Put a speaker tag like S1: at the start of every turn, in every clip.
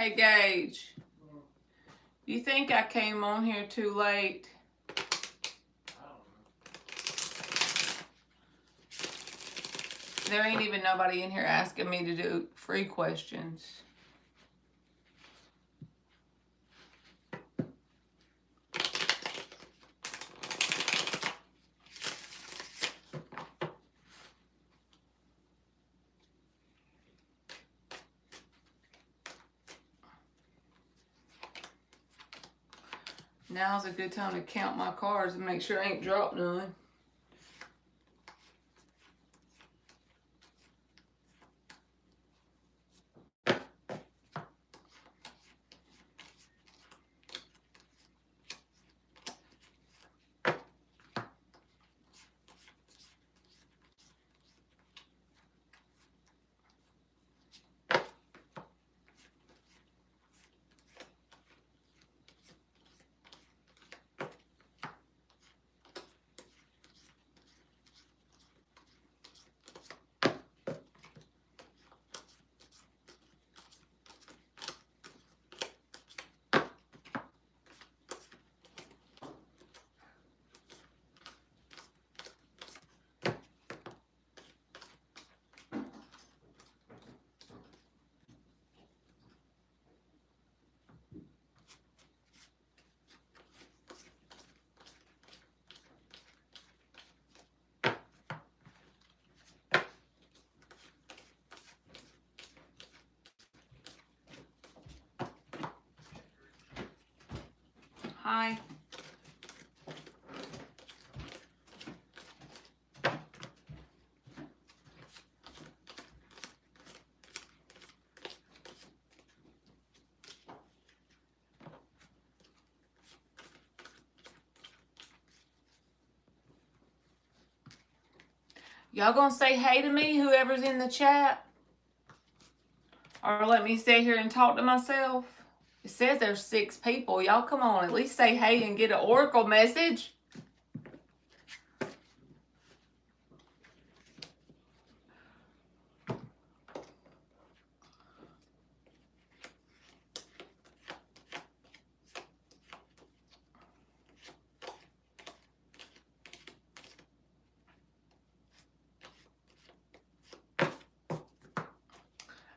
S1: Hey, Gage. You think I came on here too late? There ain't even nobody in here asking me to do free questions. Now's a good time to count my cards and make sure I ain't dropped none. Hi. Y'all gonna say hey to me, whoever's in the chat? Or let me sit here and talk to myself? It says there's 6 people. Y'all come on, at least say hey and get an oracle message.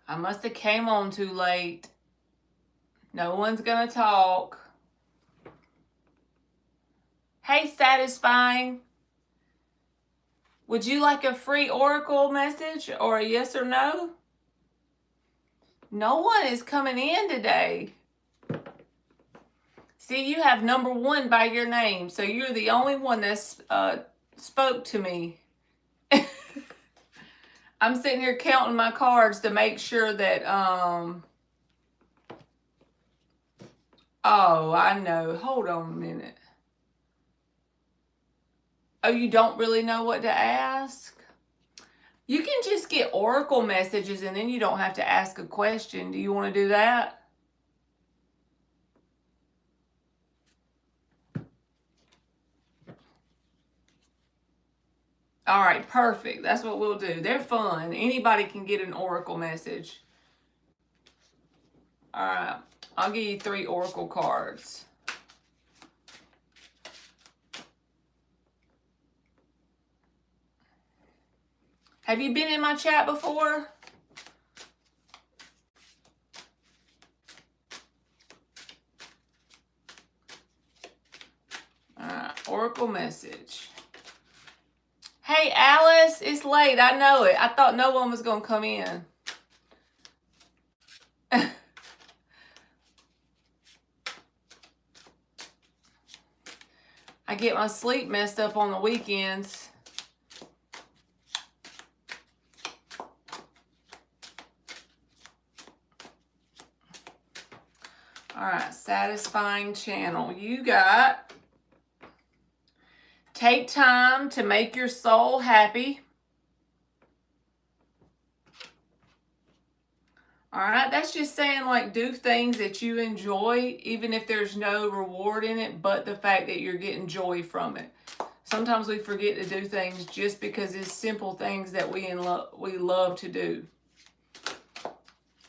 S1: I must have came on too late. No one's gonna talk. Hey, Satisfying. Would you like a free oracle message or a yes or no? No one is coming in today. See, you have number 1 by your name, so you're the only one that's spoke to me. I'm sitting here counting my cards to make sure that, oh, I know. Hold on a minute. Oh, you don't really know what to ask? You can just get oracle messages and then you don't have to ask a question. Do you want to do that? All right, perfect. That's what we'll do. They're fun. Anybody can get an oracle message. All right, I'll give you 3 oracle cards. Have you been in my chat before? All right, oracle message. Hey, Alice, it's late. I know it. I thought no one was going to come in. I get my sleep messed up on the weekends. All right, Satisfying Channel. You got take time to make your soul happy. All right, that's just saying like do things that you enjoy, even if there's no reward in it, but the fact that you're getting joy from it. Sometimes we forget to do things just because it's simple things that we love to do.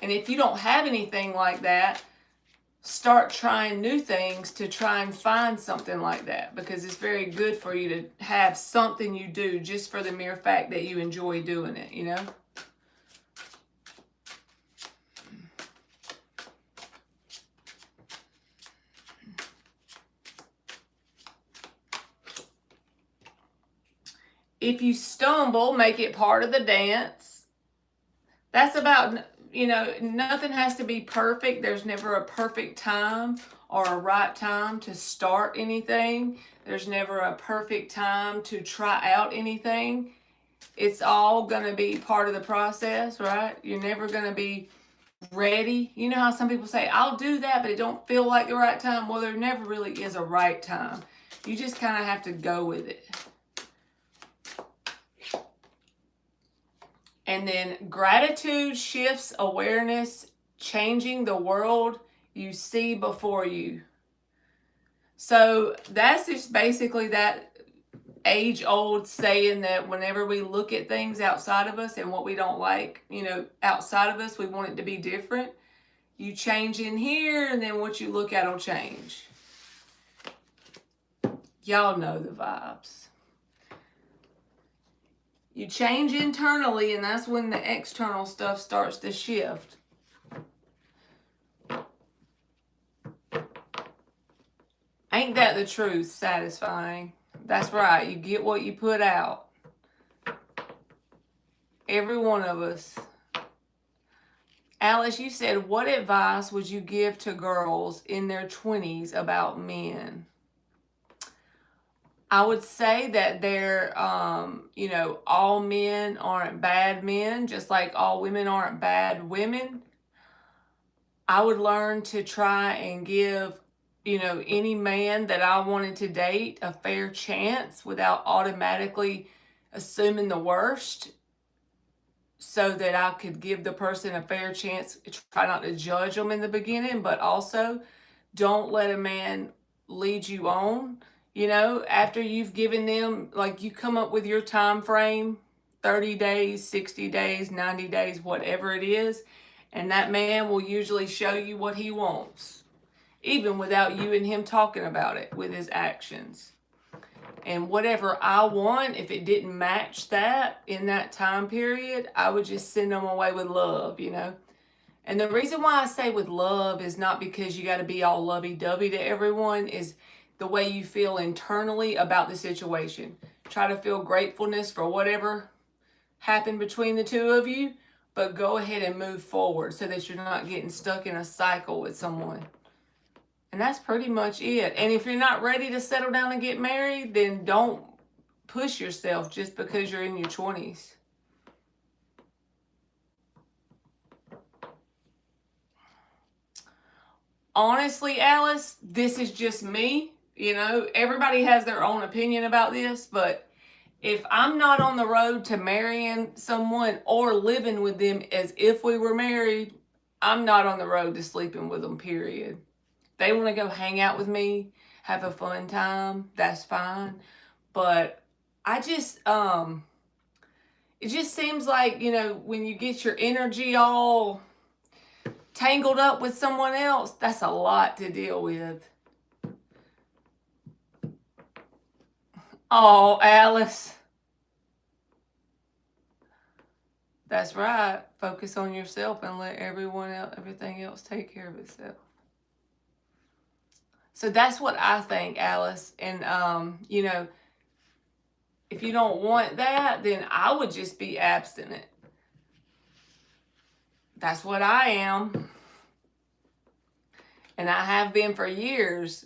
S1: And if you don't have anything like that, start trying new things to try and find something like that, because it's very good for you to have something you do just for the mere fact that you enjoy doing it, you know? If you stumble, make it part of the dance. That's about, you know, nothing has to be perfect. There's never a perfect time or a right time to start anything. There's never a perfect time to try out anything. It's all going to be part of the process, right? You're never going to be ready. You know how some people say, I'll do that, but it don't feel like the right time. Well, there never really is a right time. You just kind of have to go with it. And then gratitude shifts awareness, changing the world you see before you. So that's just basically that age-old saying that whenever we look at things outside of us and what we don't like, you know, outside of us, we want it to be different. You change in here, and then what you look at will change. Y'all know the vibes. You change internally, and that's when the external stuff starts to shift. Ain't that the truth? Satisfying. That's right. You get what you put out. Every one of us. Alice, you said, what advice would you give to girls in their 20s about men? I would say that they're, you know, all men aren't bad men, just like all women aren't bad women. I would learn to try and give, you know, any man that I wanted to date a fair chance without automatically assuming the worst, so that I could give the person a fair chance. Try not to judge them in the beginning, but also don't let a man lead you on. You know, after you've given them, like, you come up with your time frame, 30 days, 60 days, 90 days, whatever it is, and that man will usually show you what he wants, even without you and him talking about it, with his actions. And whatever I want, if it didn't match that in that time period, I would just send them away with love, you know. And the reason why I say with love is not because you got to be all lovey-dovey to everyone, is the way you feel internally about the situation. Try to feel gratefulness for whatever happened between the two of you, but go ahead and move forward so that you're not getting stuck in a cycle with someone. And that's pretty much it. And if you're not ready to settle down and get married, then don't push yourself just because you're in your 20s. Honestly, Alice, this is just me. You know, everybody has their own opinion about this, but if I'm not on the road to marrying someone or living with them as if we were married, I'm not on the road to sleeping with them, period. They want to go hang out with me, have a fun time, that's fine. But I just, it just seems like, you know, when you get your energy all tangled up with someone else, that's a lot to deal with. Oh, Alice. That's right. Focus on yourself and let everything else take care of itself. So that's what I think, Alice. And, you know, if you don't want that, then I would just be abstinent. That's what I am. And I have been for years.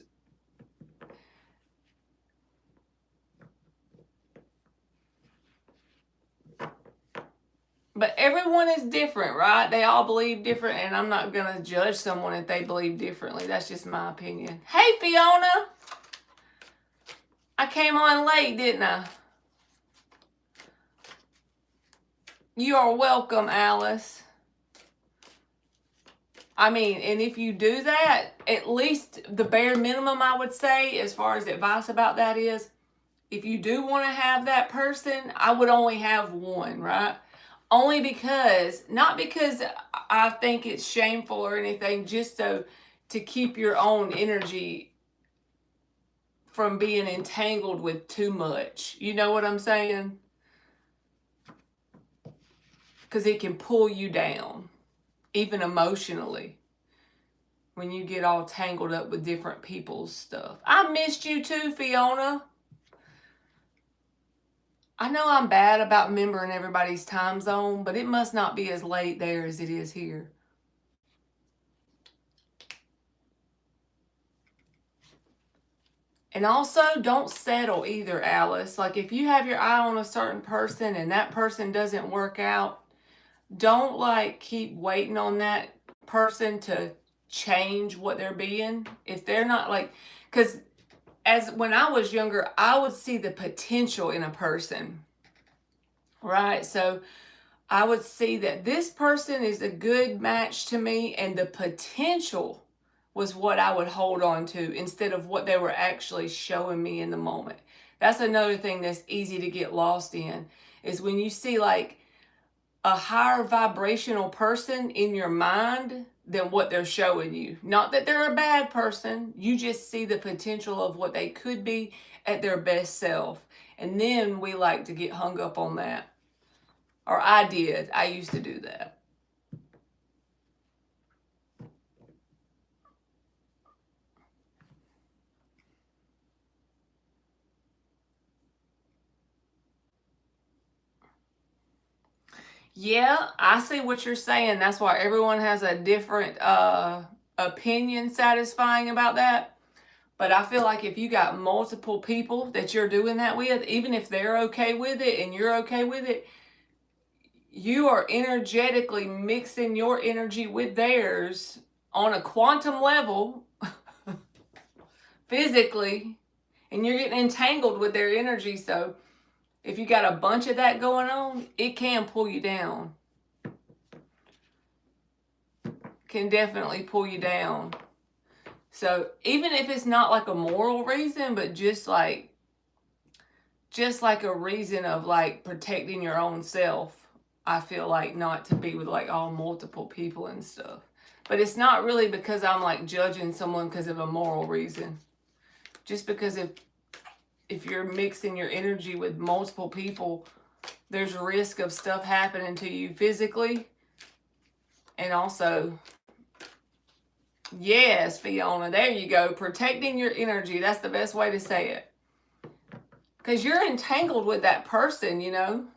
S1: But everyone is different, right? They all believe different, and I'm not going to judge someone if they believe differently. That's just my opinion. Hey, Fiona. I came on late, didn't I? You are welcome, Alice. I mean, and if you do that, at least the bare minimum I would say as far as advice about that is, if you do want to have that person, I would only have one, right? Only because, not because I think it's shameful or anything, just so to keep your own energy from being entangled with too much. You know what I'm saying? Because it can pull you down, even emotionally, when you get all tangled up with different people's stuff. I missed you too, Fiona. I know I'm bad about remembering everybody's time zone, but it must not be as late there as it is here. And also, don't settle either, Alice. Like, if you have your eye on a certain person and that person doesn't work out, don't, like, keep waiting on that person to change what they're being. If they're not, like, because as when I was younger, I would see the potential in a person, right? So I would see that this person is a good match to me, and the potential was what I would hold on to instead of what they were actually showing me in the moment. That's another thing that's easy to get lost in, is when you see like a higher vibrational person in your mind than what they're showing you. Not that they're a bad person, you just see the potential of what they could be at their best self. And then we like to get hung up on that. Or I did. I used to do that. Yeah, I see what you're saying. That's why everyone has a different opinion satisfying about that. But I feel like if you got multiple people that you're doing that with, even if they're okay with it and you're okay with it, you are energetically mixing your energy with theirs on a quantum level, physically, and you're getting entangled with their energy. So if you got a bunch of that going on, it can pull you down. Can definitely pull you down. So even if it's not like a moral reason, but just like a reason of like protecting your own self, I feel like not to be with like all multiple people and stuff. But it's not really because I'm like judging someone because of a moral reason. Just because if you're mixing your energy with multiple people, there's a risk of stuff happening to you physically. And also, yes, Fiona, there you go. Protecting your energy. That's the best way to say it. Because you're entangled with that person, you know.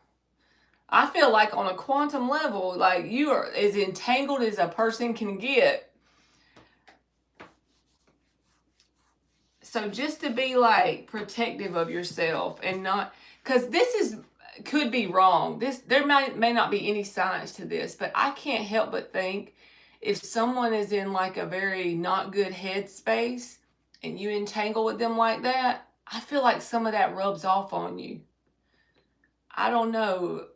S1: I feel like on a quantum level, like you are as entangled as a person can get. So just to be like protective of yourself and not, because this could be wrong. There may not be any science to this, but I can't help but think if someone is in like a very not good headspace and you entangle with them like that, I feel like some of that rubs off on you. I don't know.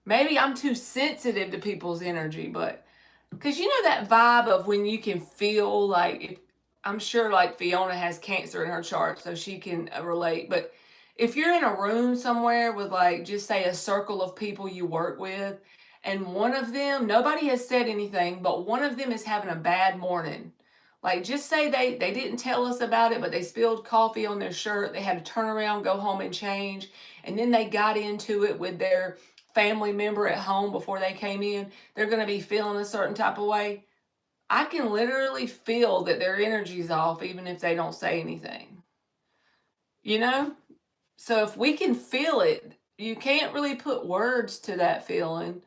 S1: Maybe I'm too sensitive to people's energy, but because you know that vibe of when you can feel like, I'm sure like Fiona has Cancer in her chart, so she can relate. But if you're in a room somewhere with like, just say a circle of people you work with, and one of them, nobody has said anything, but one of them is having a bad morning. Like just say they didn't tell us about it, but they spilled coffee on their shirt. They had to turn around, go home and change. And then they got into it with their family member at home before they came in. They're going to be feeling a certain type of way. I can literally feel that their energy's off even if they don't say anything. You know? So if we can feel it, you can't really put words to that feeling.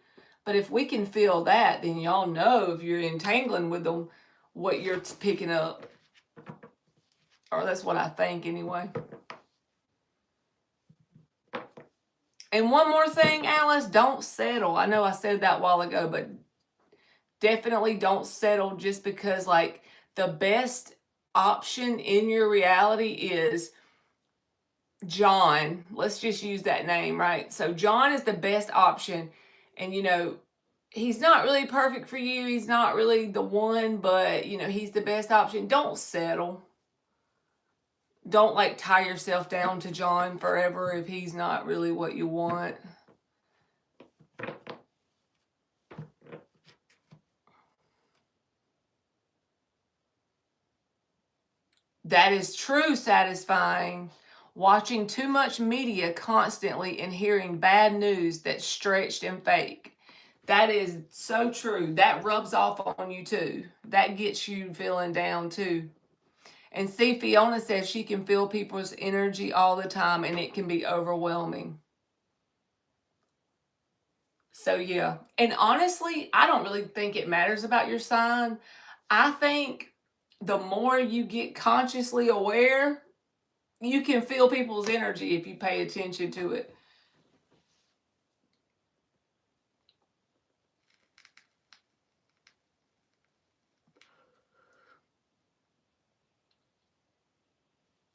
S1: But if we can feel that, then y'all know if you're entangling with them, what you're picking up. Or that's what I think anyway. And one more thing, Alice, don't settle. I know I said that a while ago, but definitely don't settle just because like the best option in your reality is John. Let's just use that name, right? So John is the best option. And you know, he's not really perfect for you. He's not really the one, but you know, he's the best option. Don't settle. Don't like tie yourself down to John forever if he's not really what you want. That is true, satisfying. Watching too much media constantly and hearing bad news that's stretched and fake. That is so true. That rubs off on you too. That gets you feeling down too. And see, Fiona says she can feel people's energy all the time and it can be overwhelming. So, yeah. And honestly, I don't really think it matters about your sign. I think the more you get consciously aware, you can feel people's energy if you pay attention to it.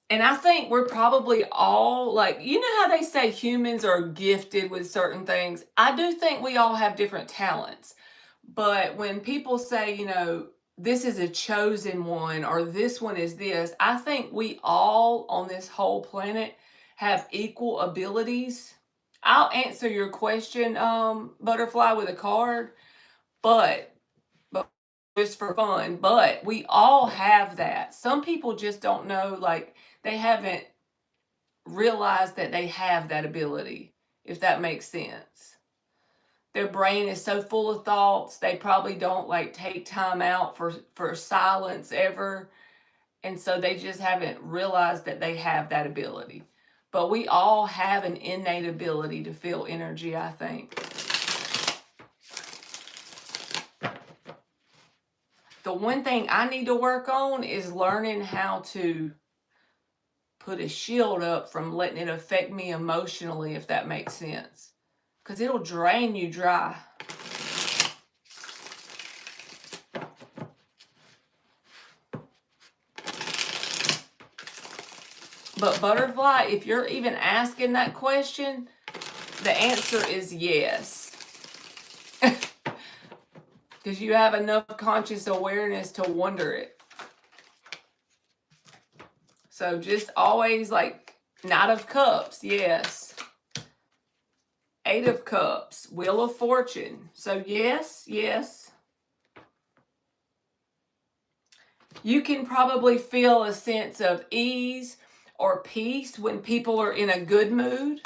S1: And I think we're probably all like, you know how they say humans are gifted with certain things? I do think we all have different talents. But when people say, this is a chosen one or this one is this, I think we all on this whole planet have equal abilities. I'll answer your question, Butterfly, with a card, but just for fun, but we all have that. Some people just don't know, like they haven't realized that they have that ability, if that makes sense. Their brain is so full of thoughts, they probably don't like take time out for silence ever, and so they just haven't realized that they have that ability. But we all have an innate ability to feel energy, I think. The one thing I need to work on is learning how to put a shield up from letting it affect me emotionally, if that makes sense. Because it'll drain you dry. But Butterfly, if you're even asking that question, the answer is yes. Because you have enough conscious awareness to wonder it. So just always like Knight of Cups, yes. 8 of Cups, Wheel of Fortune. So yes, yes. You can probably feel a sense of ease or peace when people are in a good mood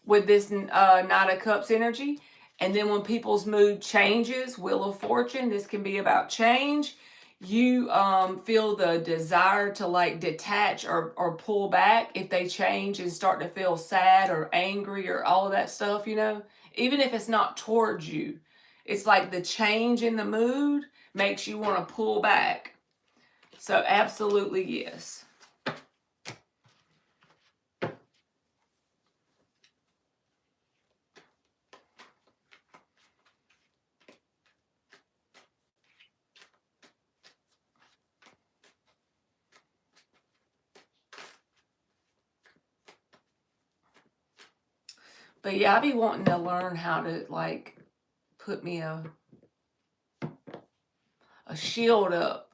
S1: with this Knight of Cups energy. And then when people's mood changes, Wheel of Fortune, this can be about change. You feel the desire to like detach or pull back if they change and start to feel sad or angry or all of that stuff, even if it's not towards you. It's like the change in the mood makes you want to pull back. So absolutely yes. But yeah, I be wanting to learn how to like put me a shield up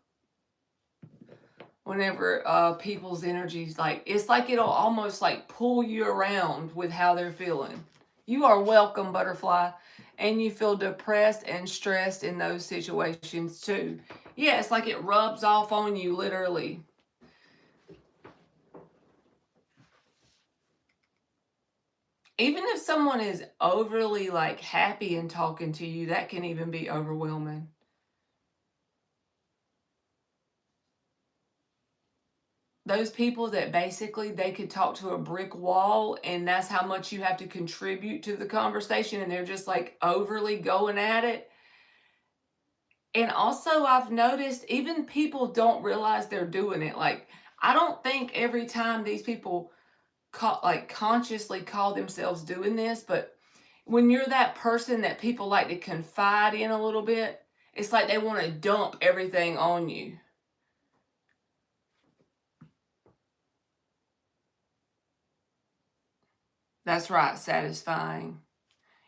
S1: whenever people's energies like, it's like it'll almost like pull you around with how they're feeling. You are welcome, Butterfly. And you feel depressed and stressed in those situations too. Yeah, it's like it rubs off on you, literally. Even if someone is overly like happy and talking to you, that can even be overwhelming. Those people that basically they could talk to a brick wall and that's how much you have to contribute to the conversation and they're just like overly going at it. And also I've noticed even people don't realize they're doing it. Like I don't think every time these people consciously call themselves doing this, but when you're that person that people like to confide in a little bit, it's like they want to dump everything on you. That's right, satisfying.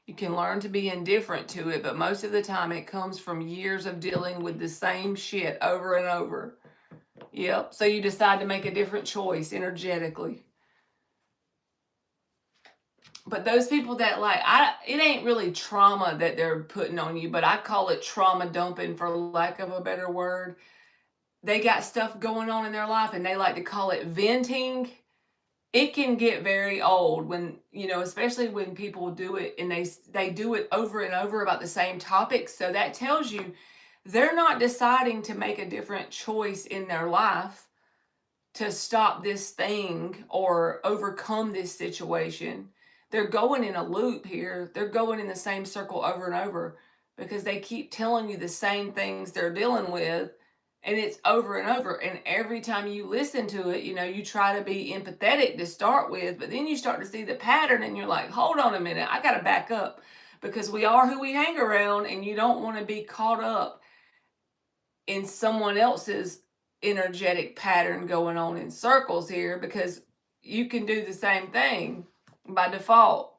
S1: You can learn to be indifferent to it, but most of the time it comes from years of dealing with the same shit over and over. Yep, so you decide to make a different choice energetically. But those people that like, it ain't really trauma that they're putting on you, but I call it trauma dumping for lack of a better word. they got stuff going on in their life and they like to call it venting, it can get very old when, especially when people do it and they do it over and over about the same topic. So that tells you they're not deciding to make a different choice in their life to stop this thing or overcome this situation. They're going in a loop here. They're going in the same circle over and over because they keep telling you the same things they're dealing with, and it's over and over. And every time you listen to it, you try to be empathetic to start with, but then you start to see the pattern and you're like, hold on a minute, I got to back up, because we are who we hang around, and you don't want to be caught up in someone else's energetic pattern going on in circles here, because you can do the same thing by default.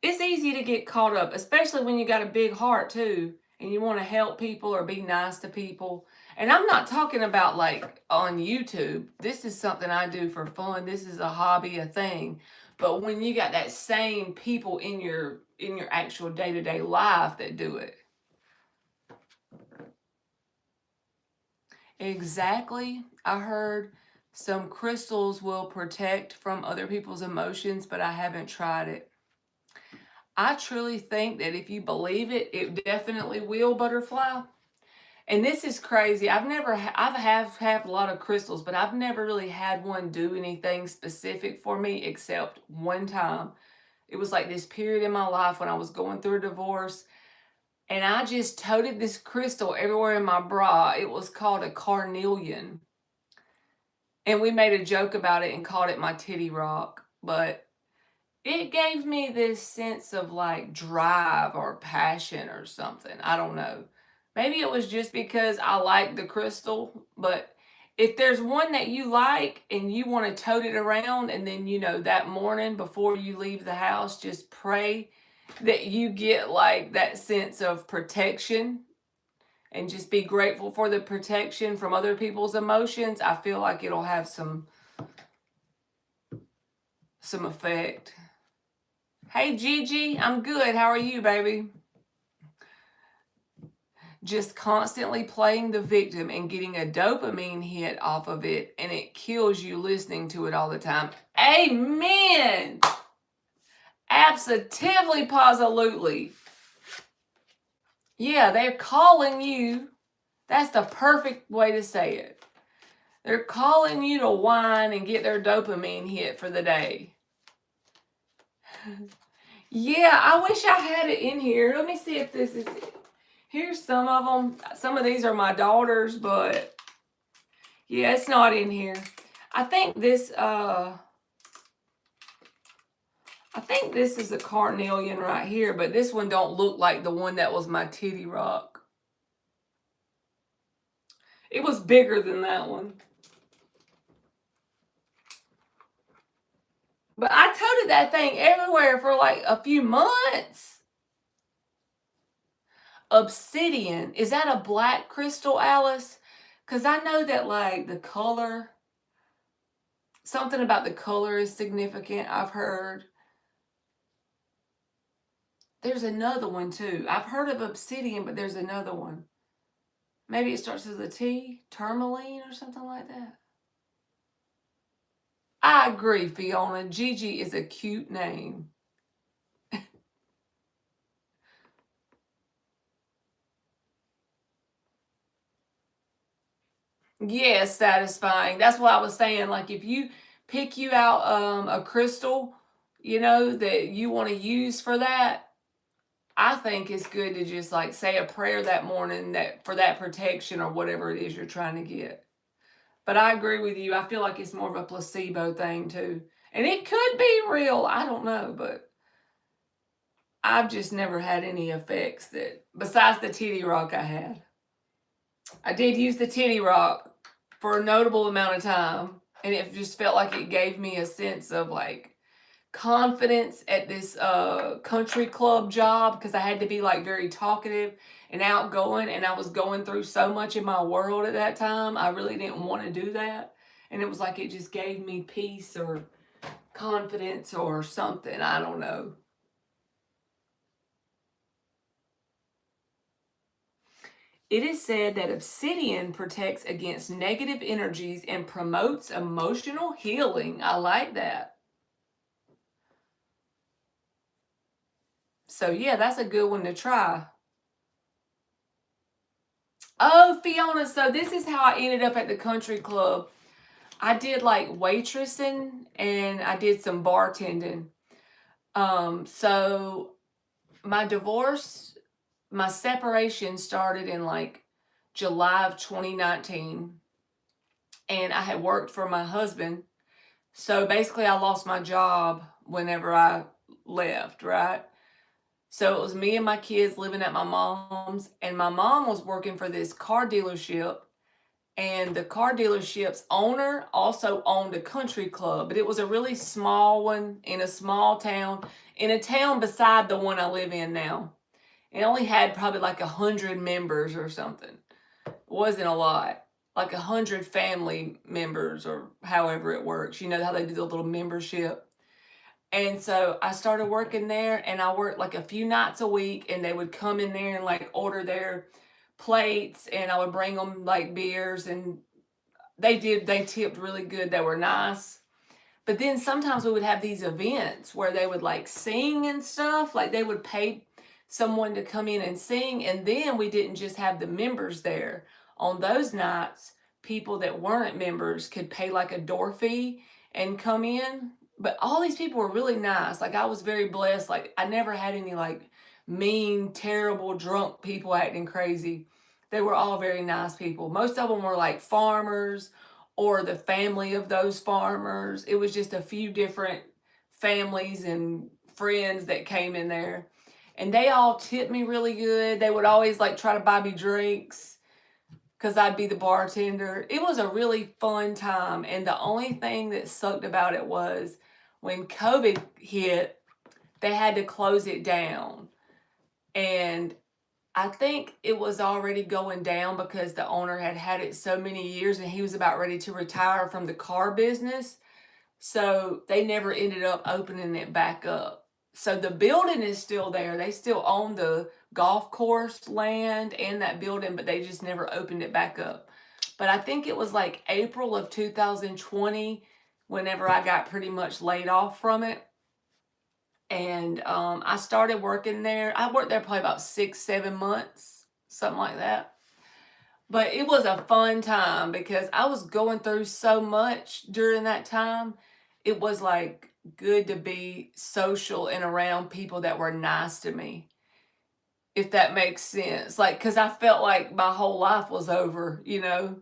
S1: It's easy to get caught up, especially when you got a big heart too, and you want to help people or be nice to people. And I'm not talking about like on YouTube. This is something I do for fun. This is a hobby, a thing. But when you got that same people in your actual day-to-day life that do it. Exactly. I heard some crystals will protect from other people's emotions, but I haven't tried it. I truly think that if you believe it, it definitely will, butterfly. And this is crazy. I've had a lot of crystals, but I've never really had one do anything specific for me except one time. It was like this period in my life when I was going through a divorce, and I just toted this crystal everywhere in my bra. It was called a carnelian. And we made a joke about it and called it my titty rock. But it gave me this sense of like drive or passion or something. I don't know. Maybe it was just because I like the crystal. But if there's one that you like and you want to tote it around, and then, that morning before you leave the house, just pray that you get like that sense of protection and just be grateful for the protection from other people's emotions, I feel like it'll have some effect. Hey, Gigi, I'm good. How are you, baby? Just constantly playing the victim and getting a dopamine hit off of it, and it kills you listening to it all the time. Amen. Absolutely, positively. Yeah, they're calling you. That's the perfect way to say it. They're calling you to whine and get their dopamine hit for the day. Yeah, I wish I had it in here. Let me see if this is it. Here's some of them. Some of these are my daughter's, but yeah, it's not in here. I think this is a carnelian right here, but this one don't look like the one that was my titty rock. It was bigger than that one. But I toted that thing everywhere for like a few months. Obsidian. Is that a black crystal, Alice? Because I know that like the color, something about the color is significant, I've heard. There's another one too. I've heard of obsidian, but there's another one. Maybe it starts with a T, tourmaline or something like that. I agree, Fiona. Gigi is a cute name. Yes, satisfying. That's what I was saying. Like if you pick you out a crystal, that you want to use for that, I think it's good to just like say a prayer that morning that for that protection or whatever it is you're trying to get. But I agree with you. I feel like it's more of a placebo thing too. And it could be real. I don't know, but I've just never had any effects that besides the titty rock I had. I did use the titty rock for a notable amount of time, and it just felt like it gave me a sense of like confidence at this country club job, because I had to be like very talkative and outgoing, and I was going through so much in my world at that time. I really didn't want to do that, and it was like it just gave me peace or confidence or something. I don't know. It is said that obsidian protects against negative energies and promotes emotional healing. I like that. So, yeah, that's a good one to try. Oh, Fiona, so this is how I ended up at the country club. I did like waitressing and I did some bartending. So my divorce, my separation started in like July of 2019, and I had worked for my husband. So basically, I lost my job whenever I left, right? So it was me and my kids living at my mom's, and my mom was working for this car dealership. And the car dealership's owner also owned a country club, but it was a really small one in a small town, in a town beside the one I live in now. It only had probably like 100 members or something. It wasn't a lot, like 100 family members or however it works. You know how they do the little membership. And so I started working there, and I worked like a few nights a week, and they would come in there and like order their plates, and I would bring them like beers, and they tipped really good. They were nice. But then sometimes we would have these events where they would like sing and stuff, like they would pay someone to come in and sing, and then we didn't just have the members there. On those nights, people that weren't members could pay like a door fee and come in. But all these people were really nice. Like I was very blessed. Like I never had any like mean, terrible, drunk people acting crazy. They were all very nice people. Most of them were like farmers or the family of those farmers. It was just a few different families and friends that came in there. And they all tipped me really good. They would always like try to buy me drinks because I'd be the bartender. It was a really fun time. And the only thing that sucked about it was when COVID hit, they had to close it down. And I think it was already going down because the owner had had it so many years and he was about ready to retire from the car business. So they never ended up opening it back up. So the building is still there. They still own the golf course land and that building, but they just never opened it back up. But I think it was like April of 2020 whenever I got pretty much laid off from it. And I started working there. I worked there probably about 6, 7 months, something like that. But it was a fun time because I was going through so much during that time. It was like good to be social and around people that were nice to me, if that makes sense. Like, because I felt like my whole life was over, you know?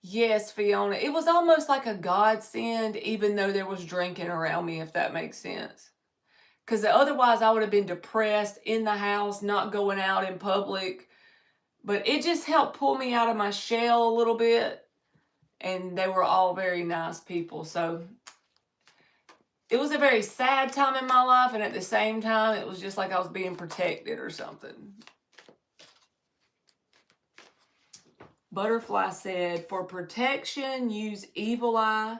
S1: Yes, Fiona. It was almost like a godsend, even though there was drinking around me, if that makes sense. Because otherwise, I would have been depressed in the house, not going out in public. But it just helped pull me out of my shell a little bit. And they were all very nice people. So it was a very sad time in my life. And at the same time, it was just like I was being protected or something. Butterfly said, for protection, use evil eye.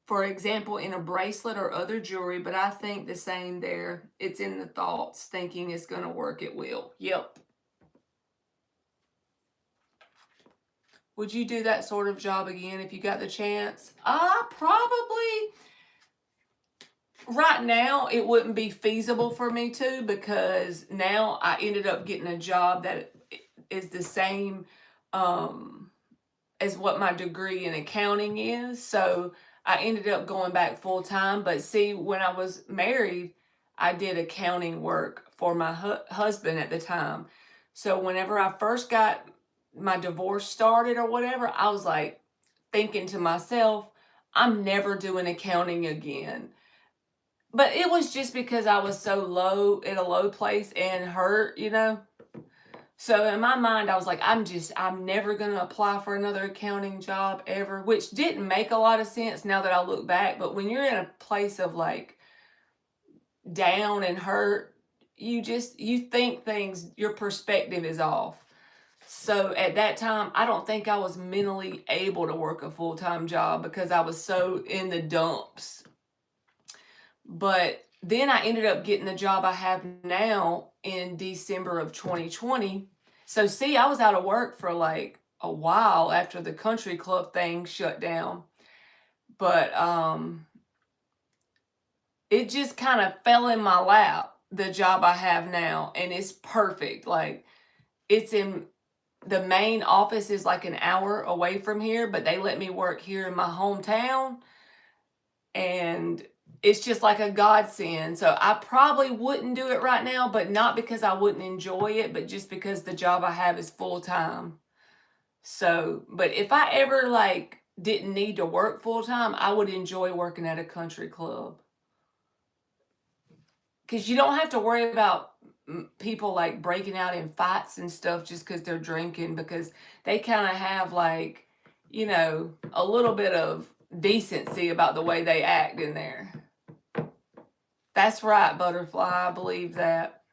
S1: For example, in a bracelet or other jewelry, but I think the same there. It's in the thoughts, thinking it's going to work, it will. Yep. Would you do that sort of job again if you got the chance? Probably. Right now, it wouldn't be feasible for me to, because now I ended up getting a job that is the same as what my degree in accounting is. So I ended up going back full time. But see, when I was married, I did accounting work for my husband at the time. So whenever I first got my divorce started or whatever, I was like thinking to myself, I'm never doing accounting again. But it was just because I was so low, in a low place and hurt, you know. So in my mind, I was like, I'm never going to apply for another accounting job ever, which didn't make a lot of sense now that I look back. But when you're in a place of like down and hurt, you think things, your perspective is off. So at that time, I don't think I was mentally able to work a full-time job because I was so in the dumps. But then I ended up getting the job I have now in December of 2020. So see, I was out of work for like a while after the country club thing shut down. But it just kind of fell in my lap, the job I have now, and it's perfect. Like, it's in the main office is like an hour away from here, but they let me work here in my hometown, and it's just like a godsend. So I probably wouldn't do it right now, but not because I wouldn't enjoy it, but just because the job I have is full time. So, but if I ever like didn't need to work full time, I would enjoy working at a country club. Because you don't have to worry about people like breaking out in fights and stuff just because they're drinking, because they kind of have like, a little bit of decency about the way they act in there. That's right, Butterfly. I believe that.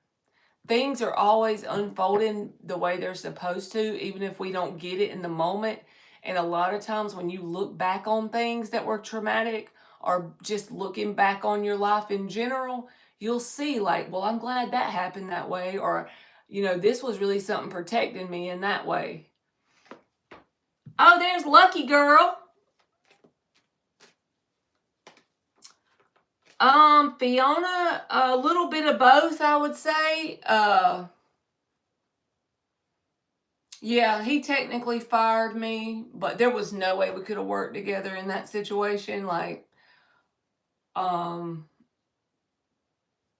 S1: Things are always unfolding the way they're supposed to, even if we don't get it in the moment. And a lot of times when you look back on things that were traumatic, or just looking back on your life in general, you'll see like, well, I'm glad that happened that way. Or, this was really something protecting me in that way. Oh, there's Lucky Girl. Fiona, a little bit of both, I would say. Yeah, he technically fired me, but there was no way we could have worked together in that situation. Like, I'd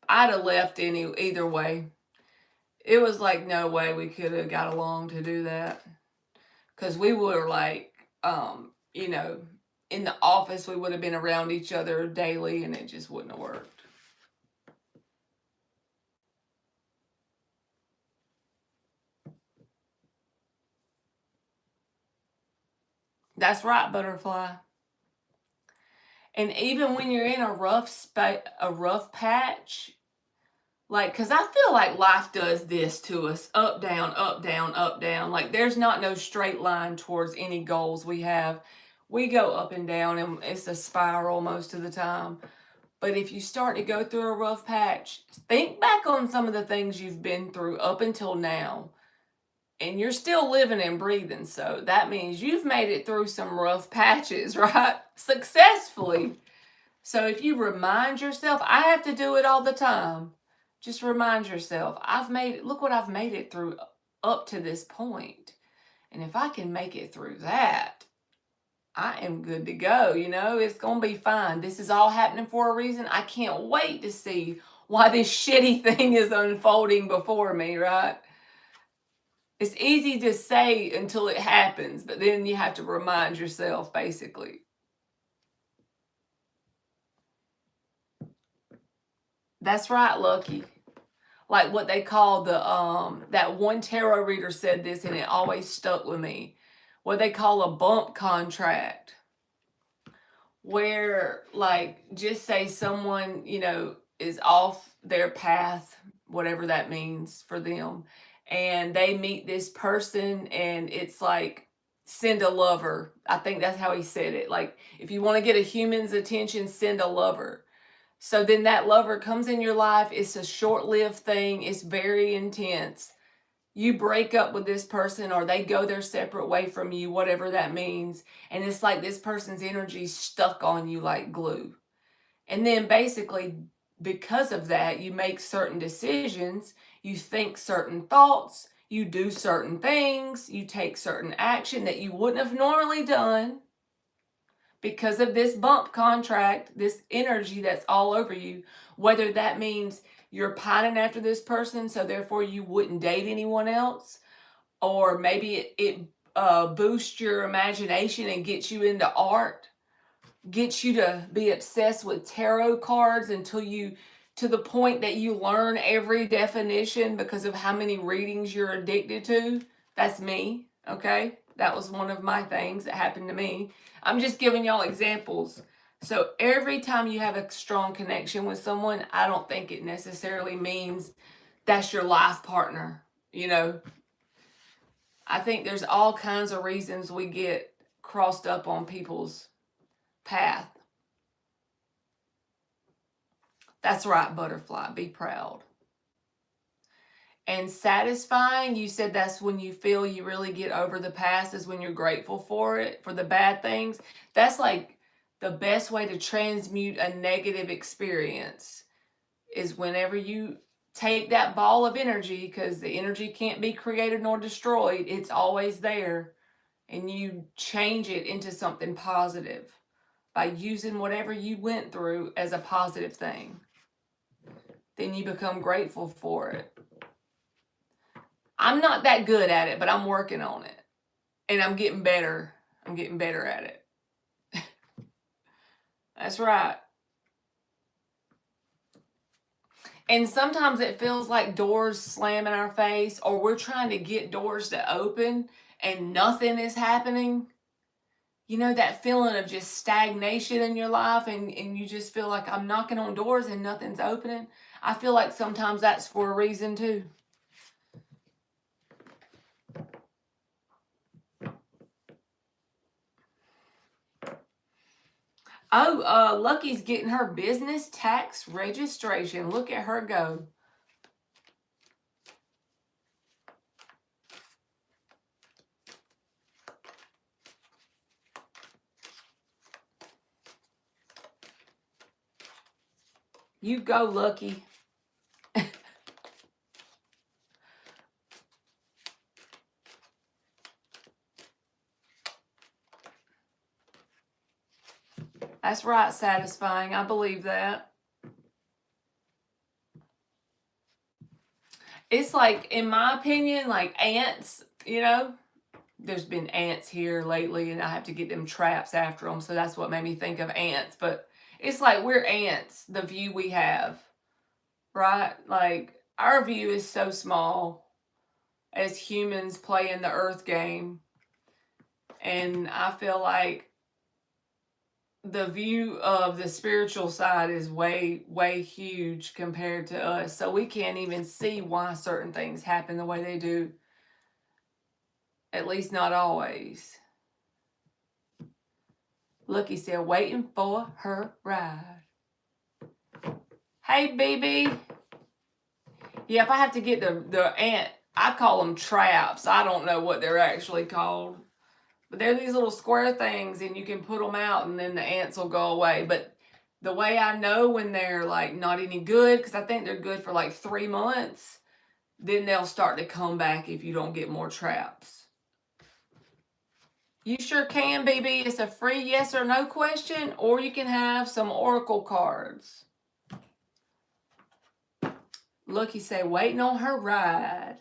S1: have left either way. It was like no way we could have got along to do that, because we were like, in the office we would have been around each other daily, and it just wouldn't have worked. That's right, Butterfly. And even when you're in a rough patch, like, because I feel like life does this to us, up, down, up, down, up, down. Like, there's not no straight line towards any goals we have. We go up and down, and it's a spiral most of the time. But if you start to go through a rough patch, think back on some of the things you've been through up until now. And you're still living and breathing, so that means you've made it through some rough patches, right? Successfully. So if you remind yourself, I have to do it all the time. Just remind yourself, look what I've made it through up to this point. And if I can make it through that, I am good to go. It's going to be fine. This is all happening for a reason. I can't wait to see why this shitty thing is unfolding before me, right? It's easy to say until it happens, but then you have to remind yourself, basically. That's right, Lucky. Like what they call that one tarot reader said this, and it always stuck with me. What they call a bump contract. Where, like, just say someone, is off their path, whatever that means for them, and they meet this person, and it's like, send a lover. I think that's how he said it. Like, if you want to get a human's attention, send a lover. So then that lover comes in your life. It's a short-lived thing. It's very intense. You break up with this person, or they go their separate way from you, whatever that means. And it's like this person's energy stuck on you like glue. And then basically, because of that, you make certain decisions, you think certain thoughts, you do certain things, you take certain action that you wouldn't have normally done because of this bump contract, this energy that's all over you. Whether that means you're pining after this person, so therefore you wouldn't date anyone else, or maybe it boosts your imagination and gets you into art, gets you to be obsessed with tarot cards to the point that you learn every definition because of how many readings you're addicted to. That's me, okay? That was one of my things that happened to me. I'm just giving y'all examples. So every time you have a strong connection with someone, I don't think it necessarily means that's your life partner. I think there's all kinds of reasons we get crossed up on people's path. That's right, butterfly. Be proud. And satisfying, you said that's when you feel you really get over the past, is when you're grateful for it, for the bad things. That's like the best way to transmute a negative experience, is whenever you take that ball of energy, because the energy can't be created nor destroyed, it's always there, and you change it into something positive by using whatever you went through as a positive thing. Then you become grateful for it. I'm not that good at it, but I'm working on it. And I'm getting better. I'm getting better at it. That's right. And sometimes it feels like doors slam in our face, or we're trying to get doors to open and nothing is happening. You know, that feeling of just stagnation in your life, and you just feel like I'm knocking on doors and nothing's opening. I feel like sometimes that's for a reason too. Oh, Lucky's getting her business tax registration. Look at her go. You go, Lucky. That's right, satisfying. I believe that. It's like, in my opinion, like ants, you know? There's been ants here lately, and I have to get them traps after them, so that's what made me think of ants. But it's like we're ants, the view we have, right? Like, our view is so small as humans playing the earth game. And I feel like the view of the spiritual side is way, way huge compared to us. So we can't even see why certain things happen the way they do. At least not always. Lucky said, waiting for her ride. Hey, BB. Yep, I have to get the ant. I call them traps. I don't know what they're actually called. But they're these little square things, and you can put them out, and then the ants will go away. But the way I know when they're like not any good, because I think they're good for like 3 months, then they'll start to come back if you don't get more traps. You sure can, BB. It's a free yes or no question, or you can have some oracle cards. Lucky say, waiting on her ride.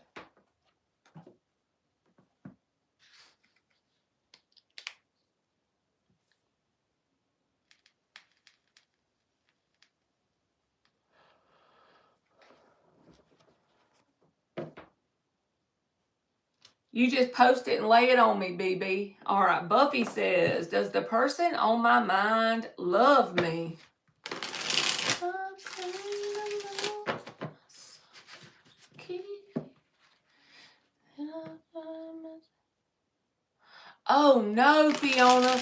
S1: You just post it and lay it on me, BB. All right, Buffy says, does the person on my mind love me? Oh no, Fiona.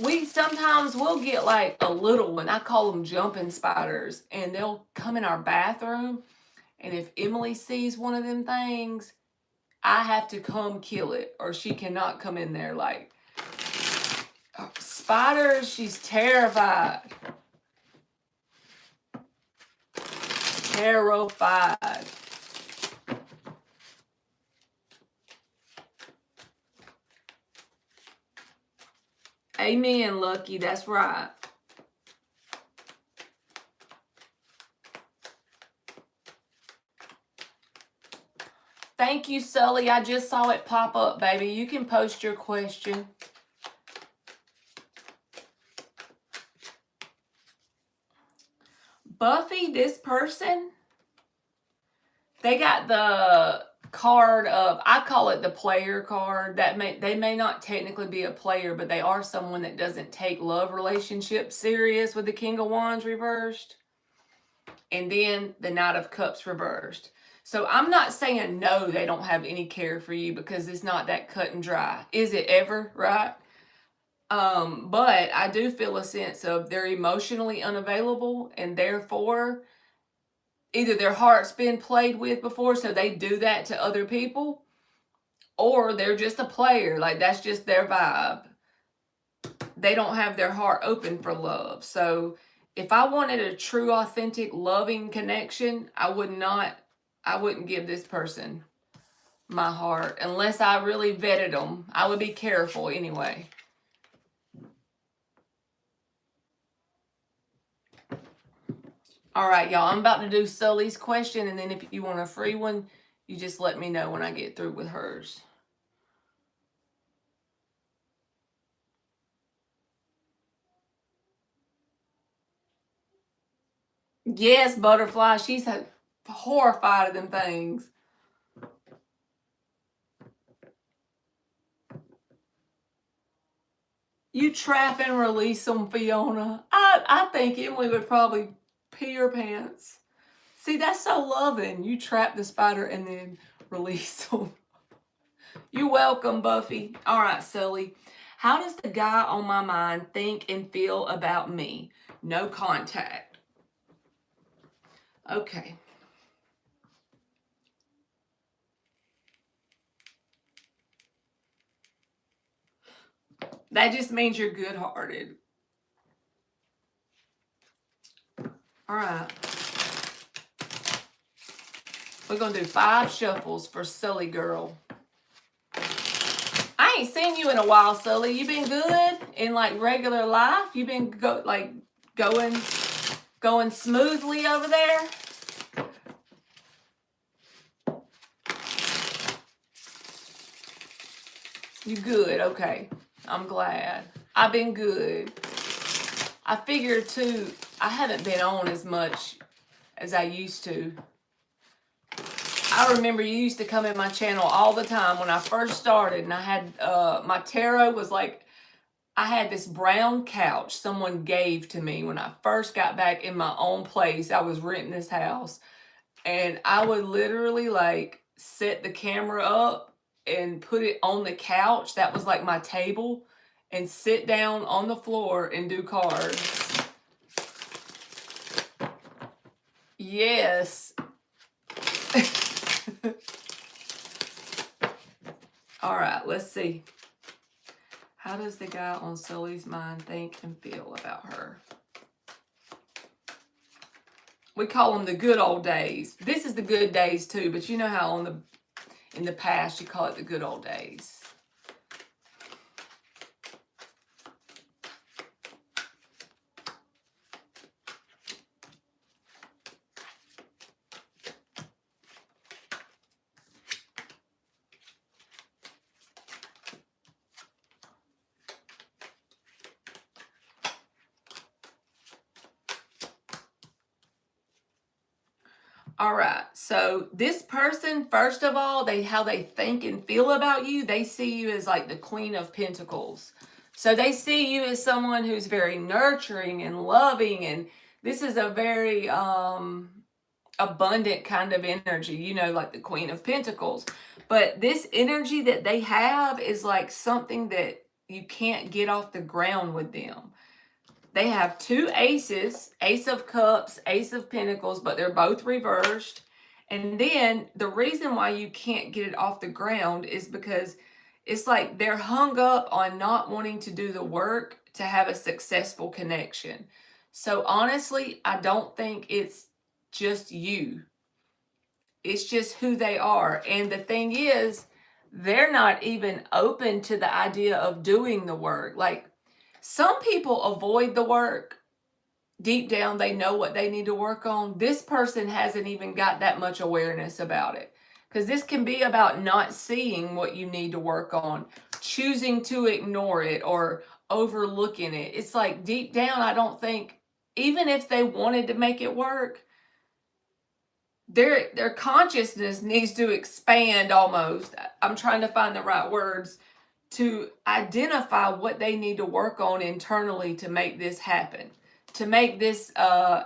S1: We sometimes will get like a little one. I call them jumping spiders, and they'll come in our bathroom. And if Emily sees one of them things, I have to come kill it, or she cannot come in there. Like, spiders, she's terrified. Terrified. Amen, Lucky. That's right. Thank you, Sully. I just saw it pop up, baby. You can post your question. Buffy, this person, they got the card of, I call it the player card. They may not technically be a player, but they are someone that doesn't take love relationships serious, with the King of Wands reversed. And then the Knight of Cups reversed. So I'm not saying no, they don't have any care for you, because it's not that cut and dry. Is it ever, right? But I do feel a sense of they're emotionally unavailable, and therefore either their heart's been played with before, so they do that to other people, or they're just a player. Like, that's just their vibe. They don't have their heart open for love. So if I wanted a true, authentic, loving connection, I wouldn't give this person my heart unless I really vetted them. I would be careful anyway. All right, y'all, I'm about to do Sully's question, and then if you want a free one, you just let me know when I get through with hers. Yes, Butterfly, she's horrified of them things. You trap and release them, Fiona. I think Emily would probably pee her pants. See, that's so loving. You trap the spider and then release them. You're welcome, Buffy. All right, Sully. How does the guy on my mind think and feel about me? No contact. Okay. That just means you're good-hearted. All right. We're going to do 5 shuffles for Sully Girl. I ain't seen you in a while, Sully. You been good in like regular life? You been going smoothly over there? You good? Okay. I'm glad. I've been good. I figured too, I haven't been on as much as I used to. I remember you used to come in my channel all the time when I first started, and I had my tarot was like, I had this brown couch someone gave to me when I first got back in my own place. I was renting this house, and I would literally like set the camera up and put it on the couch. That was like my table, and sit down on the floor and do cards. Yes. All right, let's see. How does the guy on Sully's mind think and feel about her? We call them the good old days. This is the good days too, but you know how in the past you call it the good old days. All right, so this person, first of all, how they think and feel about you, they see you as like the Queen of Pentacles. So they see you as someone who's very nurturing and loving, and this is a very abundant kind of energy, you know, like the Queen of Pentacles. But this energy that they have is like something that you can't get off the ground with them. They have 2 aces, Ace of Cups, Ace of Pentacles, but they're both reversed. And then the reason why you can't get it off the ground is because it's like they're hung up on not wanting to do the work to have a successful connection. So honestly, I don't think it's just you. It's just who they are. And the thing is, they're not even open to the idea of doing the work. Like, some people avoid the work. Deep down, they know what they need to work on. This person hasn't even got that much awareness about it. Because this can be about not seeing what you need to work on, choosing to ignore it or overlooking it. It's like deep down, I don't think, even if they wanted to make it work, their consciousness needs to expand almost. I'm trying to find the right words to identify what they need to work on internally to make this happen, to make this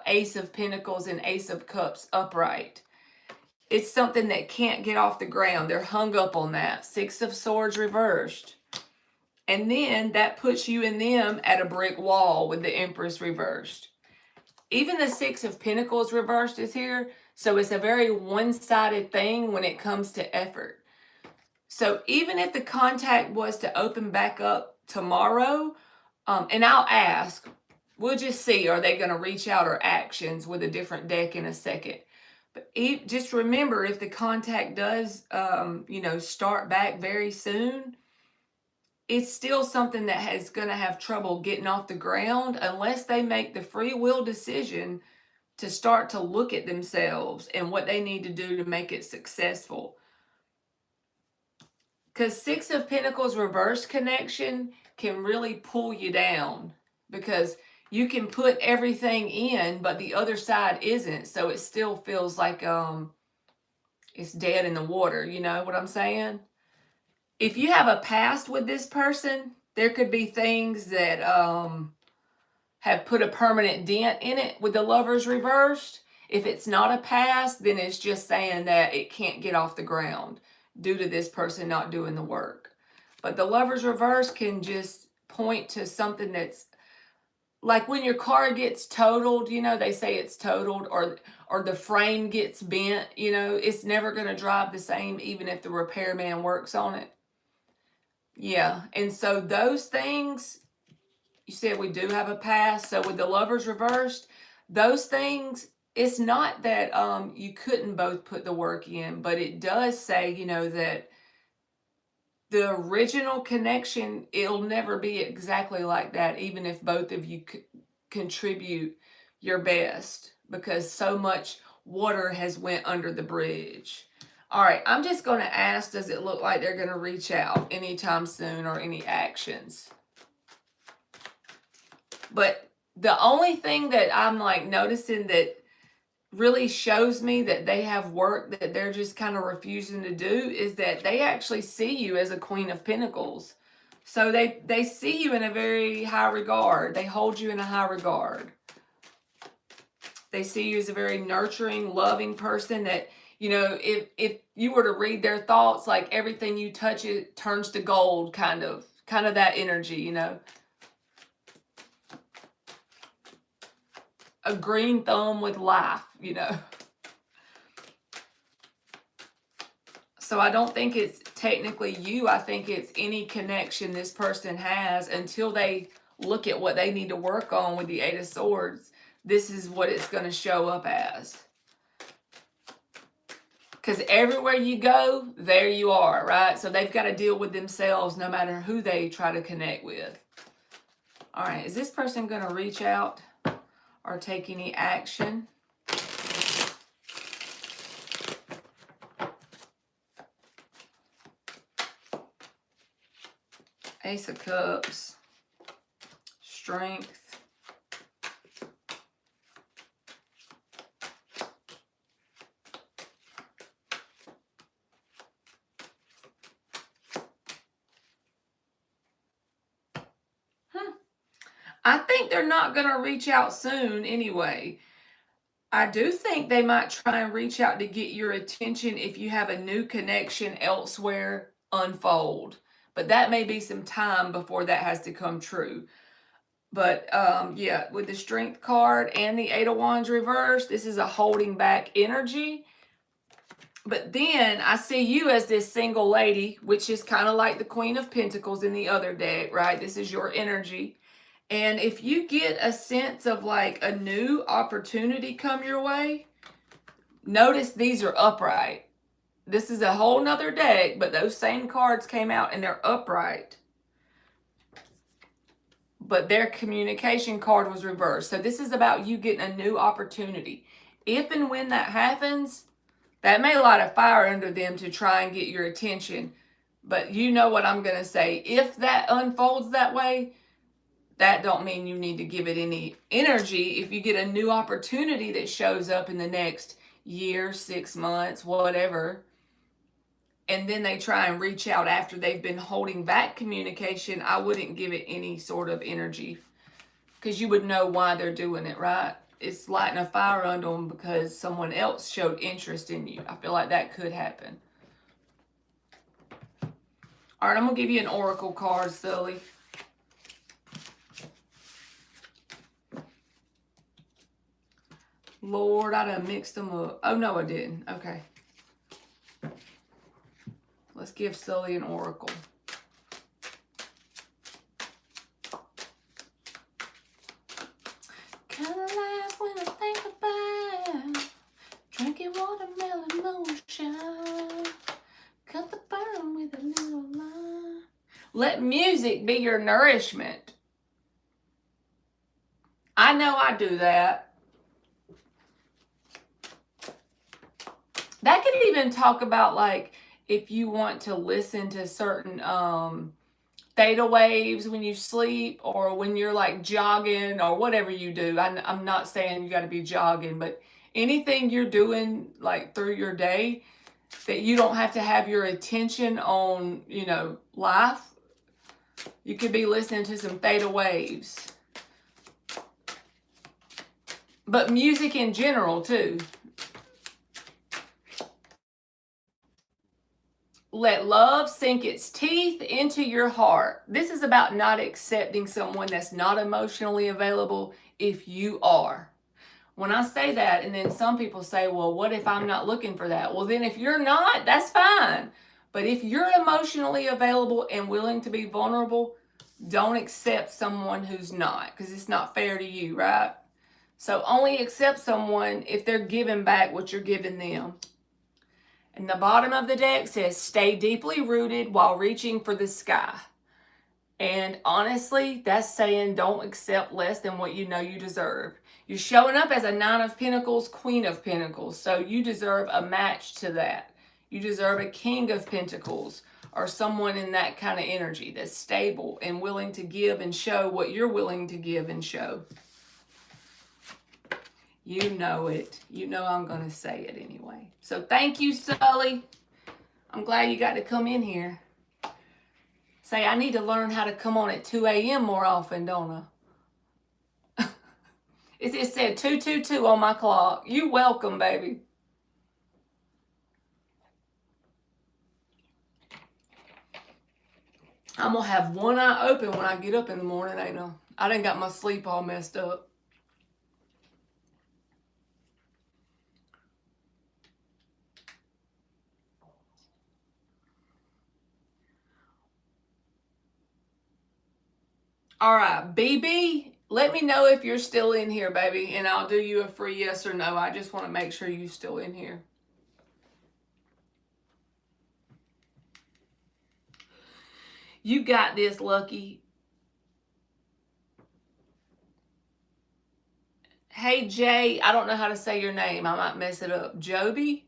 S1: Ace of Pentacles and Ace of Cups upright. It's something that can't get off the ground. They're hung up on that. 6 of Swords reversed. And then that puts you and them at a brick wall with the Empress reversed. Even the Six of Pentacles reversed is here. So it's a very one-sided thing when it comes to effort. So even if the contact was to open back up tomorrow, and I'll ask, we'll just see, are they going to reach out or actions with a different deck in a second. But just remember, if the contact does, start back very soon, it's still something that is going to have trouble getting off the ground unless they make the free will decision to start to look at themselves and what they need to do to make it successful. Because Six of Pentacles reverse connection can really pull you down, because you can put everything in, but the other side isn't. So it still feels like it's dead in the water. You know what I'm saying? If you have a past with this person, there could be things that have put a permanent dent in it with the Lovers reversed. If it's not a past, then it's just saying that it can't get off the ground due to this person not doing the work. But the Lovers reverse can just point to something that's like when your car gets totaled, they say it's totaled, or the frame gets bent, it's never going to drive the same even if the repairman works on it. Yeah, and so those things, you said we do have a past. So with the Lovers reversed, those things, it's not that you couldn't both put the work in, but it does say, that the original connection, it'll never be exactly like that, even if both of you contribute your best, because so much water has went under the bridge. All right, I'm just going to ask, does it look like they're going to reach out anytime soon or any actions? But the only thing that I'm like noticing that really shows me that they have work that they're just kind of refusing to do is that they actually see you as a Queen of Pentacles. So they see you in a very high regard. They hold you in a high regard. They see you as a very nurturing, loving person that, if you were to read their thoughts, like everything you touch, it turns to gold, kind of that energy, A green thumb with life, So I don't think it's technically you. I think it's any connection this person has until they look at what they need to work on with the Eight of Swords. This is what it's going to show up as. Because everywhere you go, there you are, right? So they've got to deal with themselves no matter who they try to connect with. All right, is this person going to reach out or take any action? Ace of Cups, Strength. I think they're not going to reach out soon anyway. I do think they might try and reach out to get your attention if you have a new connection elsewhere unfold. But that may be some time before that has to come true. But yeah, with the Strength card and the Eight of Wands reversed, this is a holding back energy. But then I see you as this single lady, which is kind of like the Queen of Pentacles in the other deck, right? This is your energy. And if you get a sense of like a new opportunity come your way, notice these are upright. This is a whole nother deck, but those same cards came out and they're upright. But their communication card was reversed. So this is about you getting a new opportunity. If and when that happens, that may light a fire under them to try and get your attention. But you know what I'm going to say. If that unfolds that way, that don't mean you need to give it any energy. If you get a new opportunity that shows up in the next year, 6 months, whatever, and then they try and reach out after they've been holding back communication, I wouldn't give it any sort of energy, because you would know why they're doing it, right? It's lighting a fire under them because someone else showed interest in you. I feel like that could happen. All right, I'm going to give you an oracle card, Sully. Lord, I done mixed them up. Oh, no, I didn't. Okay. Let's give Sully an oracle. Kinda laugh when I think about drinking watermelon moonshine. Cut the burn with a little lime. Let music be your nourishment. I know I do that. That could even talk about, like, if you want to listen to certain theta waves when you sleep, or when you're like jogging, or whatever you do. I'm not saying you got to be jogging, but anything you're doing like through your day that you don't have to have your attention on, you know, life, you could be listening to some theta waves. But music in general too. Let love sink its teeth into your heart. This is about not accepting someone that's not emotionally available if you are. When I say that, and then some people say, well, what if I'm not looking for that? Well, then if you're not, that's fine. But if you're emotionally available and willing to be vulnerable, don't accept someone who's not, because it's not fair to you, right? So only accept someone if they're giving back what you're giving them. And the bottom of the deck says, stay deeply rooted while reaching for the sky. And honestly, that's saying don't accept less than what you know you deserve. You're showing up as a 9 of Pentacles, Queen of Pentacles. So you deserve a match to that. You deserve a King of Pentacles, or someone in that kind of energy that's stable and willing to give and show what you're willing to give and show. You know it. You know I'm going to say it anyway. So thank you, Sully. I'm glad you got to come in here. Say, I need to learn how to come on at 2 a.m. more often, don't I? It said 222 on my clock. You welcome, baby. I'm going to have one eye open when I get up in the morning, ain't I? I done got my sleep all messed up. All right, BB, let me know if you're still in here, baby, and I'll do you a free yes or no. I just want to make sure you're still in here. You got this, Lucky. Hey, Jay, I don't know how to say your name. I might mess it up. Joby?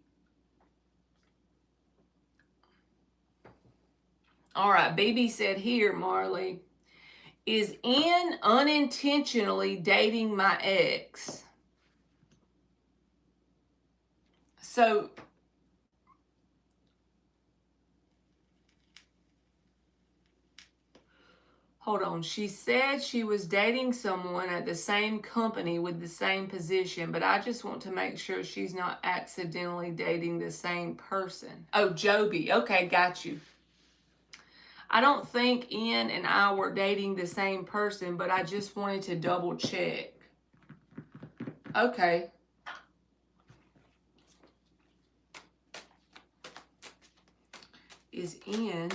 S1: All right, BB said here, Marley, is Ian unintentionally dating my ex? So, hold on. She said she was dating someone at the same company with the same position, but I just want to make sure she's not accidentally dating the same person. Oh, Joby. Okay, got you. I don't think Ian and I were dating the same person, but I just wanted to double check. Okay. Is Ian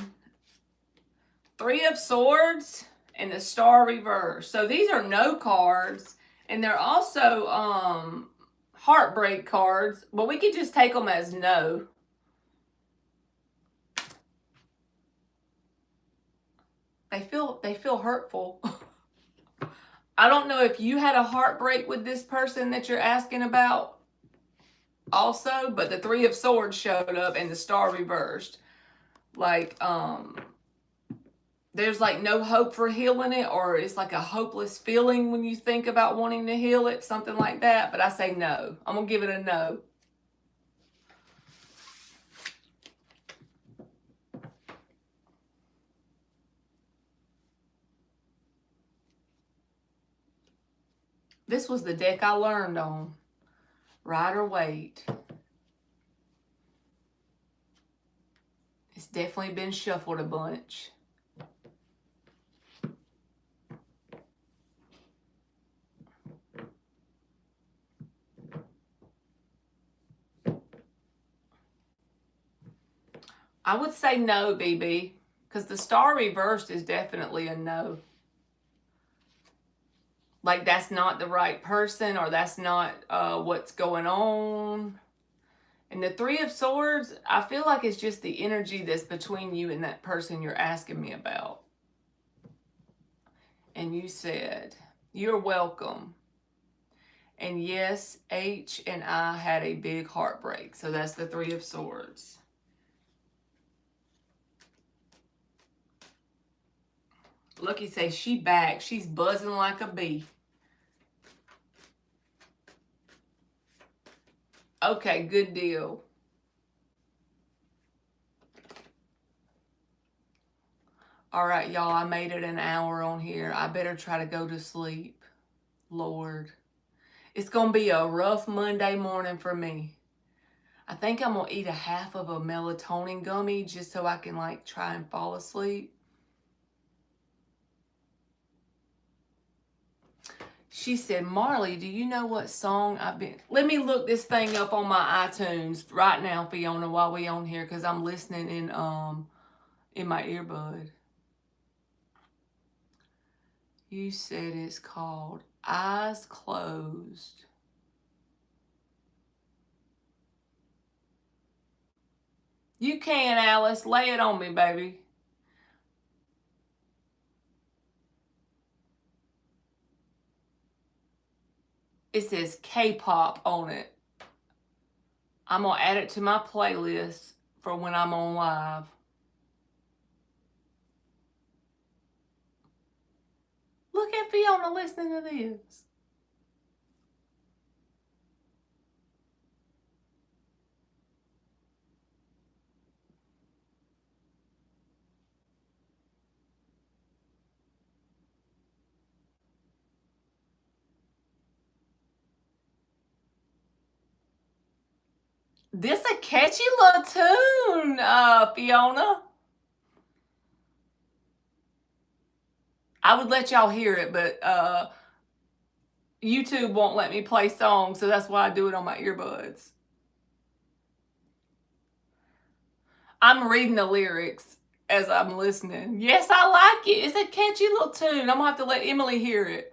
S1: 3 of Swords and the Star reverse. So these are no cards, and they're also heartbreak cards, but we could just take them as no. They feel hurtful. I don't know if you had a heartbreak with this person that you're asking about also, but the 3 of Swords showed up and the Star reversed. Like, there's like no hope for healing it, or it's like a hopeless feeling when you think about wanting to heal it, something like that. But I say no. I'm going to give it a no. This was the deck I learned on. Ride or wait. It's definitely been shuffled a bunch. I would say no, BB, because the star reversed is definitely a no. Like that's not the right person, or that's not what's going on. And the Three of Swords, I feel like it's just the energy that's between you and that person you're asking me about. And you said, you're welcome. And yes, H and I had a big heartbreak. So that's the Three of Swords. Lucky says she back. She's buzzing like a bee. Okay, good deal. All right, y'all, I made it an hour on here. I better try to go to sleep. Lord. It's going to be a rough Monday morning for me. I think I'm going to eat a half of a melatonin gummy just so I can like try and fall asleep. She said, Marley, do you know what song I've been... Let me look this thing up on my iTunes right now, Fiona, while we on here, because I'm listening in my earbud. You said it's called Eyes Closed. You can, Alice. Lay it on me, baby. It says K-pop on it. I'm going to add it to my playlist for when I'm on live. Look at Fiona listening to this. This a catchy little tune, Fiona. I would let y'all hear it, but YouTube won't let me play songs, so that's why I do it on my earbuds. I'm reading the lyrics as I'm listening. Yes, I like it. It's a catchy little tune. I'm going to have to let Emily hear it.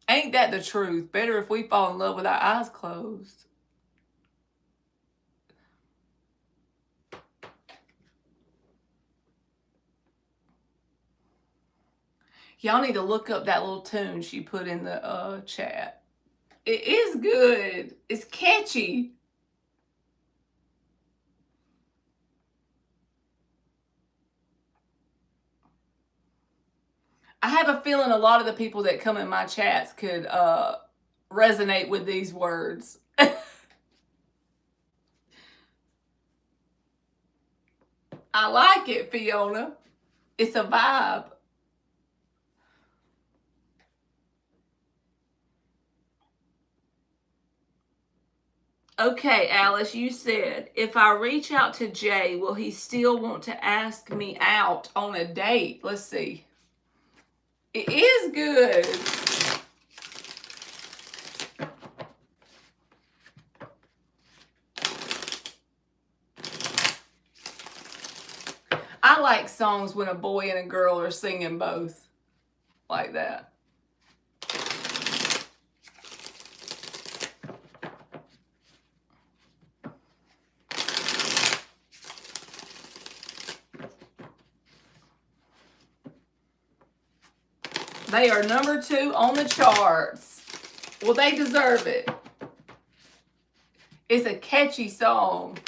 S1: Ain't that the truth? Better if we fall in love with our eyes closed. Y'all need to look up that little tune she put in the chat. It is good. It's catchy. I have a feeling a lot of the people that come in my chats could resonate with these words. I like it, Fiona. It's a vibe. Okay, Alice, you said, if I reach out to Jay, will he still want to ask me out on a date? Let's see. It is good. I like songs when a boy and a girl are singing both like that. They are number 2 on the charts. Well, they deserve it. It's a catchy song.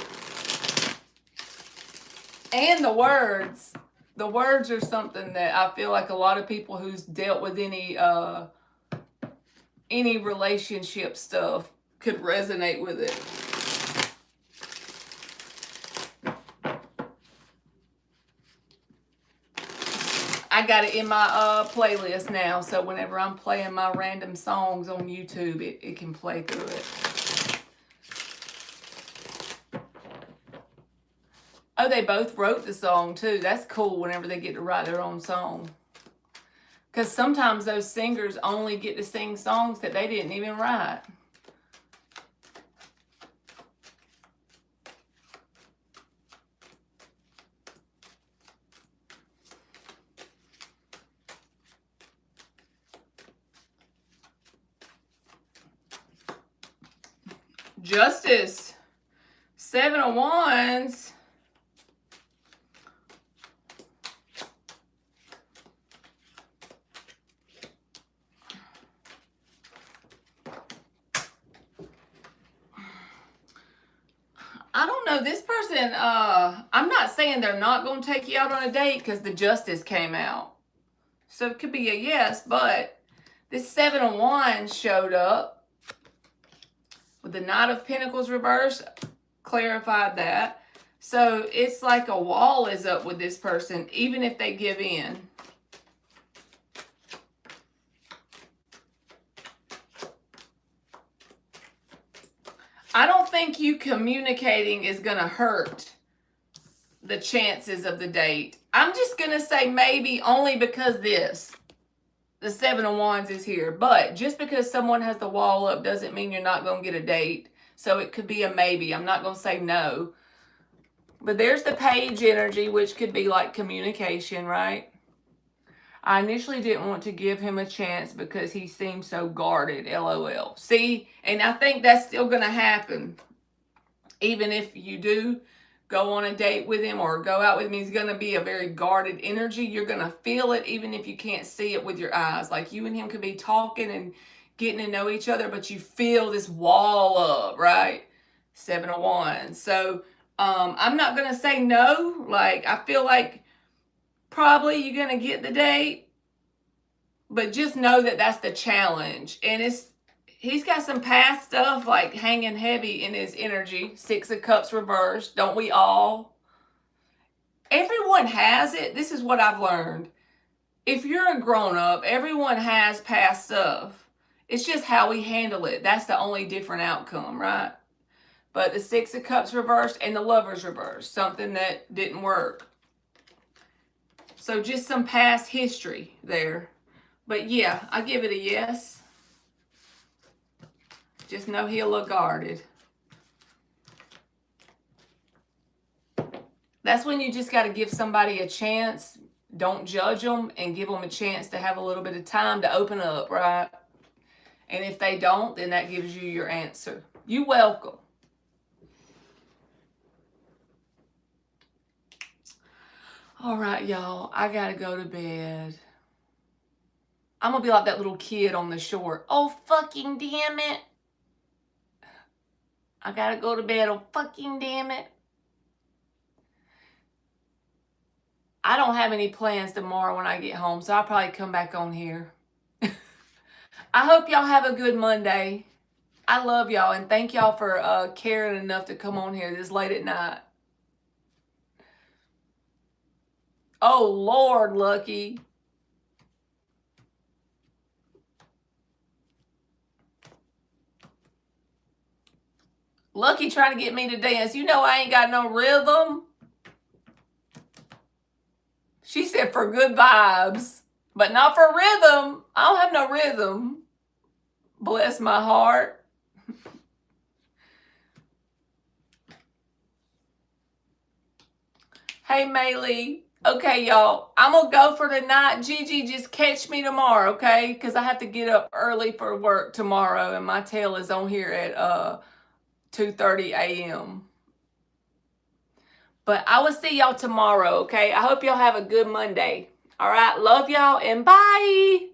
S1: And the words are something that I feel like a lot of people who's dealt with any relationship stuff could resonate with it. I got it in my playlist now, so whenever I'm playing my random songs on YouTube, it can play through it. Oh, they both wrote the song too. That's cool whenever they get to write their own song. Because sometimes those singers only get to sing songs that they didn't even write. Justice. 7 of Wands. I don't know. This person, I'm not saying they're not going to take you out on a date because the Justice came out. So it could be a yes, but this 7 of Wands showed up with the Knight of Pentacles reversed. Clarified that. So it's like a wall is up with this person, even if they give in. I don't think you communicating is going to hurt the chances of the date. I'm just going to say maybe only because the 7 of Wands is here. But just because someone has the wall up doesn't mean you're not going to get a date. So it could be a maybe. I'm not going to say no. But there's the Page energy, which could be like communication, right? I initially didn't want to give him a chance because he seemed so guarded, LOL. See, and I think that's still going to happen. Even if you do go on a date with him or go out with him, he's going to be a very guarded energy. You're going to feel it even if you can't see it with your eyes. Like you and him could be talking and getting to know each other, but you feel this wall up, right? 7 of Wands. So I'm not going to say no. Like I feel like probably you're going to get the date, but just know that that's the challenge. And he's got some past stuff like hanging heavy in his energy. 6 of Cups reversed. Don't we all? Everyone has it. This is what I've learned. If you're a grown-up, everyone has past stuff. It's just how we handle it. That's the only different outcome, right? But the 6 of Cups reversed and the Lovers reversed. Something that didn't work. So just some past history there. But yeah, I give it a yes. Just know he'll look guarded. That's when you just got to give somebody a chance. Don't judge them and give them a chance to have a little bit of time to open up, right? And if they don't, then that gives you your answer. You're welcome. All right, y'all. I got to go to bed. I'm going to be like that little kid on the shore. Oh, fucking damn it. I got to go to bed. Oh, fucking damn it. I don't have any plans tomorrow when I get home, so I'll probably come back on here. I hope y'all have a good Monday. I love y'all, and thank y'all for caring enough to come on here this late at night. Oh, Lord, Lucky. Lucky trying to get me to dance. You know I ain't got no rhythm. She said for good vibes, but not for rhythm. I don't have no rhythm. Bless my heart. Hey, Maylee. Okay, y'all. I'm going to go for tonight. Gigi, just catch me tomorrow, okay? Because I have to get up early for work tomorrow, and my tail is on here at 2:30 a.m. But I will see y'all tomorrow, okay? I hope y'all have a good Monday. All right? Love y'all, and bye.